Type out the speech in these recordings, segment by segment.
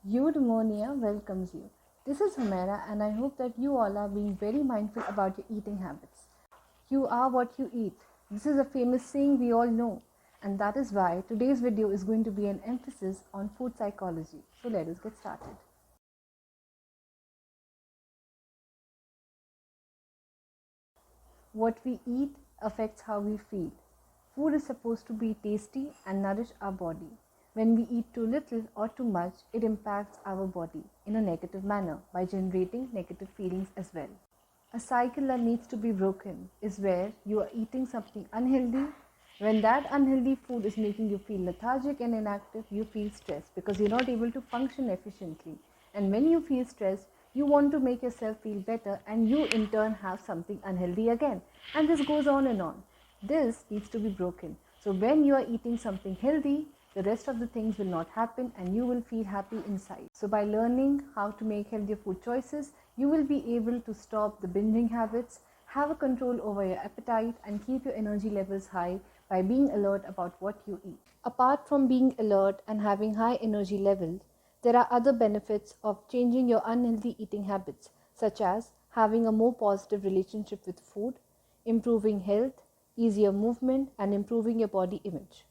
Eudaimonia welcomes you. This is Humera, and I hope that you all are being very mindful about your eating habits. You are what you eat. This is a famous saying we all know, and that is why today's video is going to be an emphasis on food psychology. So let us get started. What we eat affects how we feel. Food is supposed to be tasty and nourish our body. When we eat too little or too much, it impacts our body in a negative manner by generating negative feelings as well. A cycle that needs to be broken is where you are eating something unhealthy. When that unhealthy food is making you feel lethargic and inactive, you feel stressed because you're not able to function efficiently. And when you feel stressed, you want to make yourself feel better, and you in turn have something unhealthy again. And this goes on and on. This needs to be broken. So when you are eating something healthy, the rest of the things will not happen and you will feel happy inside. So by learning how to make healthier food choices, you will be able to stop the binging habits, have a control over your appetite, and keep your energy levels high by being alert about what you eat. Apart from being alert and having high energy levels, there are other benefits of changing your unhealthy eating habits, such as having a more positive relationship with food, improving health, easier movement, and improving your body image.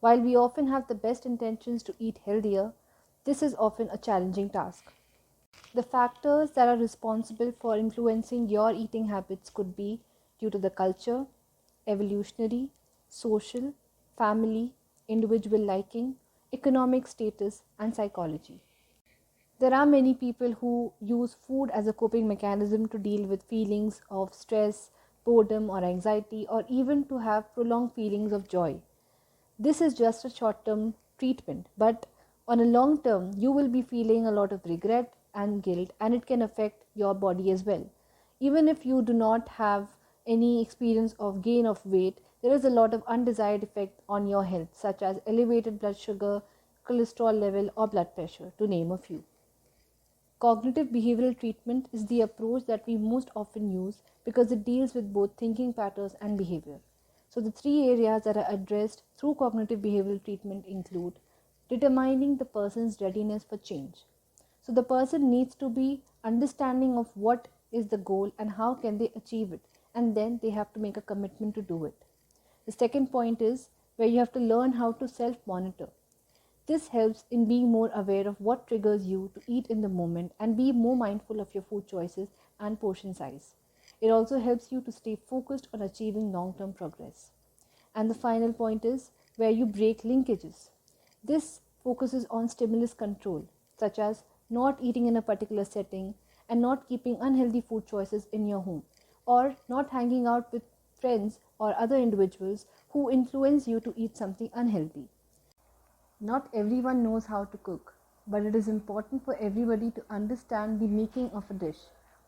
While we often have the best intentions to eat healthier, this is often a challenging task. The factors that are responsible for influencing your eating habits could be due to the culture, evolutionary, social, family, individual liking, economic status, and psychology. There are many people who use food as a coping mechanism to deal with feelings of stress, boredom, or anxiety, or even to have prolonged feelings of joy. This is just a short term treatment, but on a long term, you will be feeling a lot of regret and guilt, and it can affect your body as well. Even if you do not have any experience of gain of weight, there is a lot of undesired effect on your health, such as elevated blood sugar, cholesterol level, or blood pressure, to name a few. Cognitive behavioral treatment is the approach that we most often use because it deals with both thinking patterns and behavior. So, the three areas that are addressed through cognitive behavioral treatment include determining the person's readiness for change. So, the person needs to be understanding of what is the goal and how can they achieve it, and then they have to make a commitment to do it. The second point is where you have to learn how to self monitor. This helps in being more aware of what triggers you to eat in the moment and be more mindful of your food choices and portion size. It also helps you to stay focused on achieving long term progress. And the final point is where you break linkages. This focuses on stimulus control, such as not eating in a particular setting and not keeping unhealthy food choices in your home, or not hanging out with friends or other individuals who influence you to eat something unhealthy. Not everyone knows how to cook, but it is important for everybody to understand the making of a dish.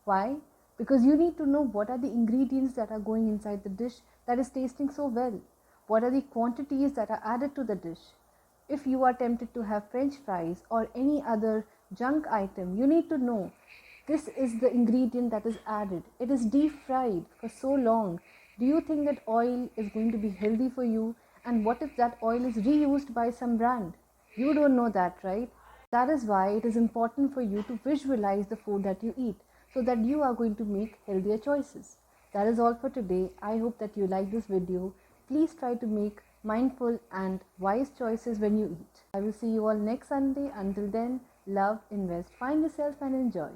Why? Because you need to know what are the ingredients that are going inside the dish that is tasting so well. What are the quantities that are added to the dish? If you are tempted to have french fries or any other junk item, you need to know this is the ingredient that is added. It is deep fried for so long. Do you think that oil is going to be healthy for you? And what if that oil is reused by some brand? You don't know that, right? That is why it is important for you to visualize the food that you eat so that you are going to make healthier choices. That is all for today. I hope that you like this video. Please try to make mindful and wise choices when you eat. I will see you all next Sunday. Until then, love, invest, find yourself and enjoy.